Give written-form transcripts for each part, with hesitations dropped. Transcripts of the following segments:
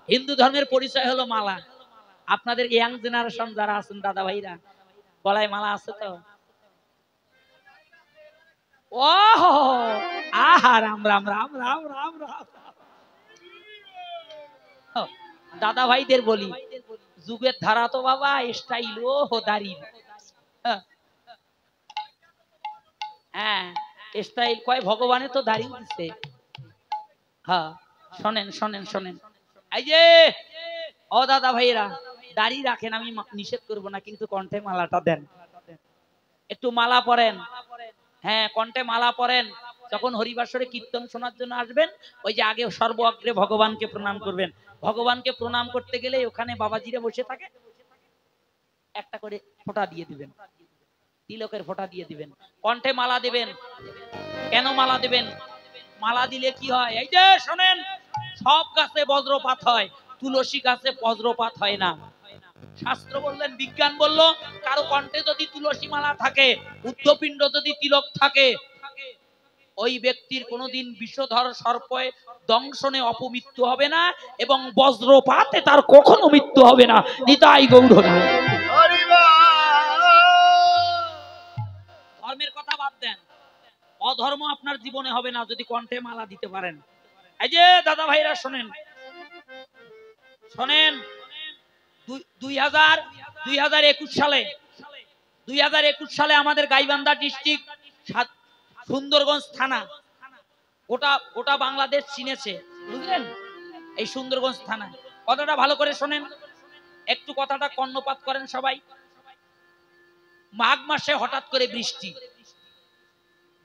হিন্দু ধর্মের পরিচয় হলো মালা। আপনাদের ইয়াং জেনারেশন যারা আছেন দাদা ভাইরা, গলায় মালা আছে তো? ও আহা, রাম রাম রাম রাম রাম রাম। দাদা ভাইদের বলি, যুগের ধারা তো বাবা স্টাইল ও দাড়ি। হ্যাঁ, স্টাইল কয় ভগবানে তো দাড়ি দিছে। হ্যাঁ, শোনেন শোনেন শোনেন, এই যে ও দাদা ভাইরা, দাড়ি রাখেন, আমি নিষেধ করব না, কিন্তু কণ্ঠে মালাটা দেন, একটু মালা পরেন। হ্যাঁ, কণ্ঠে মালা পরেন। যখন হরিবাসরে কীর্তন শোনার জন্য আসবেন, ওই যে আগে সর্বগ্রে ভগবানকে প্রণাম করবেন। ভগবানকে প্রণাম করতে গেলে ওখানে বাবাজিরা বসে থাকে, একটা করে ফোঁটা দিয়ে দিবেন, তিলকের ফোঁটা দিয়ে দিবেন, কণ্ঠে মালা দিবেন। কেন মালা দিবেন? মালা দিলে কি হয়? এই যে শোনেন, সব গাছে বজ্রপাত হয়, তুলসী গাছে বজ্রপাত হয় না। শাস্ত্র বললেন, বিজ্ঞান বলল, কারো কণ্ঠে যদি তুলসী মালা থাকে, উদ্ধপিণ্ড যদি তিলক থাকে, ওই ব্যক্তির কোনোদিন বিষধর সর্পে দংশনে অপমৃত্যু হবে না, এবং বজ্রপাতে তার কখনো মৃত্যু হবে না। নিতাই গৌর হরি। ধর্মের কথা বাদ দেন, অধর্ম আপনার জীবনে হবে না যদি কণ্ঠে মালা দিতে পারেন। এই যে দাদা ভাইরা শোনেন শোনেন, 2021 সালে আমাদের গাইবান্ধা ডিস্ট্রিক্ট সুন্দরগঞ্জ থানা গোটা বাংলাদেশ চিনেছে, বুঝলেন? এই সুন্দরগঞ্জ থানা, কথাটা ভালো করে শোনেন, একটু কথাটা কর্ণপাত করেন সবাই। মাঘ মাসে হঠাৎ করে বৃষ্টি,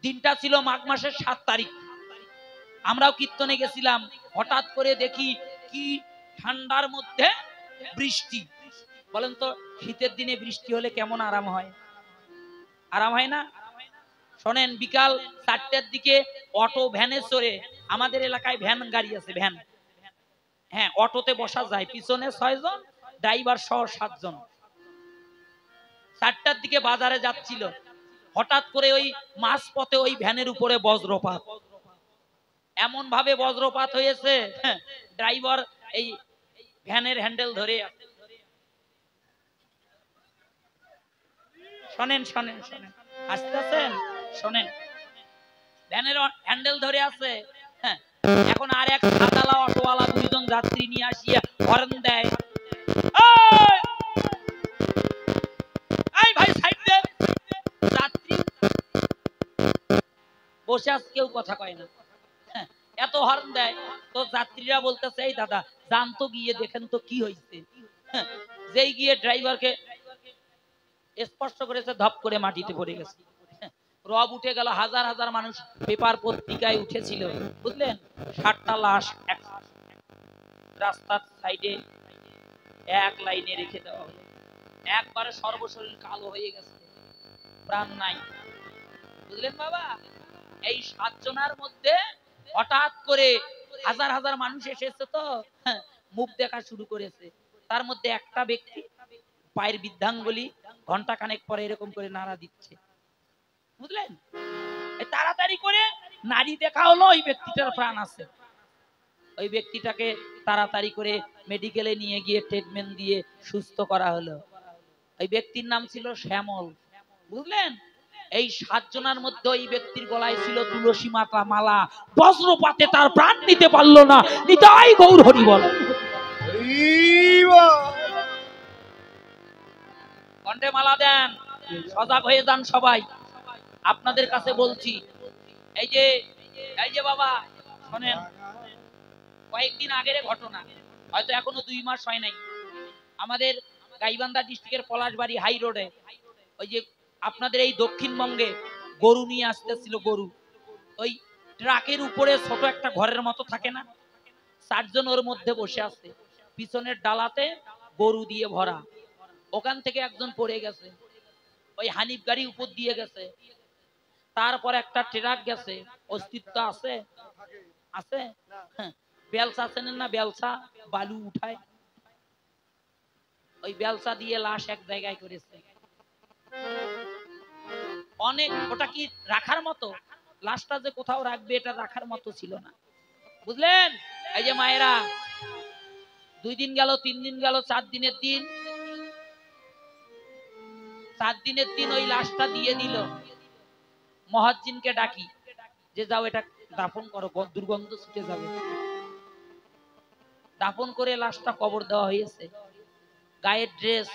দিনটা ছিল মাঘ মাসের 7 তারিখ। আমরাও কীর্তনে গেছিলাম, হঠাৎ করে দেখি কি ঠান্ডার মধ্যে বৃষ্টি। বলেন তো, শীতের দিনে বৃষ্টি হলে কেমন আরাম হয়? আরাম হয় না? শোনেন, বিকাল 4টার দিকে অটো ভ্যানে চড়ে, আমাদের এলাকায় ভ্যান গাড়ি আছে, ভ্যান, হ্যাঁ, অটোতে বসা যায়, পিছনে 6 জন, ড্রাইভার সহ 7 জন। 4টার দিকে বাজারে যাচ্ছিল, হঠাৎ করে ওই মাঝ পথে ওই ভ্যানের উপরে বজ্রপাত, এমন ভাবে বজ্রপাত হয়েছে, ড্রাইভার এই ভ্যানের হ্যান্ডেল ধরে, শোনেন শোনেন শোনেন, আসতেছেন, শোনেন, ভ্যানের হ্যান্ডেল ধরে আছে। হ্যাঁ, এখন আর এক সাদালা অটোওয়ালা 2 জন যাত্রী নিয়ে আসিয়া হর্ন দেয়, এই ভাই সাইড দে। যাত্রী বসে আছে, কেউ কথা কয় না, এত হর্ন দেয়। তো যাত্রীরা বলতেছে, এই দাদা যান তো, গিয়ে দেখেন তো কি হয়েছে। যেই গিয়ে ড্রাইভারকে স্পর্শ করেছে, ধপ করে মাটিতে পড়ে গেছে, রব উঠে গেল। হাজার হাজার মানুষ, পেপার পত্রিকায় উঠেছিল, বুঝলেন? 60টা লাশ রাস্তার সাইডে এক লাইনে রেখে দেওয়া হলো, একবারে সর্বশরীর কালো হয়ে গেছে, প্রাণ নাই, বুঝলেন বাবা? এই 7 জনের মধ্যে হঠাৎ করে হাজার হাজার মানুষ এসেছে, তো মুখ দেখা শুরু করেছে। তার মধ্যে একটা ব্যক্তি পায়ের বৃদ্ধাঙ্গুলি ঘন্টা খানেক পরে এরকম করে নাড়া দিচ্ছে, বুঝলেন? তাড়াতাড়ি করে নারী দেখা হলো, ওই ব্যক্তিটার প্রাণ আছে। ওই ব্যক্তিটাকে তাড়াতাড়ি করে মেডিকেলে নিয়ে গিয়ে ট্রিটমেন্ট দিয়ে সুস্থ করা হলো। ওই ব্যক্তির নাম ছিল শ্যামল, বুঝলেন? এই 7 জনের মধ্যে ওই ব্যক্তির গলায় ছিল তুলসী মাতা মালা, বজ্রপাতে তার প্রাণ নিতে পারলো না। নিতাই গৌর হরি বল। কণ্ঠে মালা দেন, সজাগ হয়ে যান সবাই। আপনাদের কাছে বলছি, এই যে বাবা শোনেন, কয়েকদিন আগের ঘটনা, হয়তো এখনো 2 মাস হয় নাই, আমাদের গাইবান্ধা ডিস্ট্রিক্টের পলাশবাড়ি হাই রোডে, ওই যে আপনাদের এই দক্ষিণবঙ্গে গরু নিয়ে আসতেছিল, গরু ওই ট্রাকের উপরে ছোট একটা ঘরের মতো থাকে না, 4 জন ওর মধ্যে বসে আছে, পিছনের ডালাতে গরু দিয়ে ভরা। ওখান থেকে একজন পড়ে গেছে, ওই হানিফ গাড়ি উপর দিয়ে গেছে, তারপর একটা ট্রাক গেছে, অস্তিত্ব আছে? আছে? বেলসা চেনেন না? বেলসা বালু উঠায়, ওই বেলসা দিয়ে লাশ এক জায়গায় করেছে। অনেক, ওটা কি রাখার মতো? লাশটা যে কোথাও রাখবে, এটা রাখার মতো ছিল না, বুঝলেন? এই যে মায়েরা, 2 দিন গেল, 3 দিন গেল, 4 দিনের দিন, 4 দিনের দিন ওই লাশটা দিয়ে দিল। মুয়াজ্জিনকে ডাকি যে যাও এটা দাফন করো, দুর্গন্ধ ছুটে যাবে। দাফন করে লাশটা কবর দেওয়া হয়েছে। গায়ের ড্রেস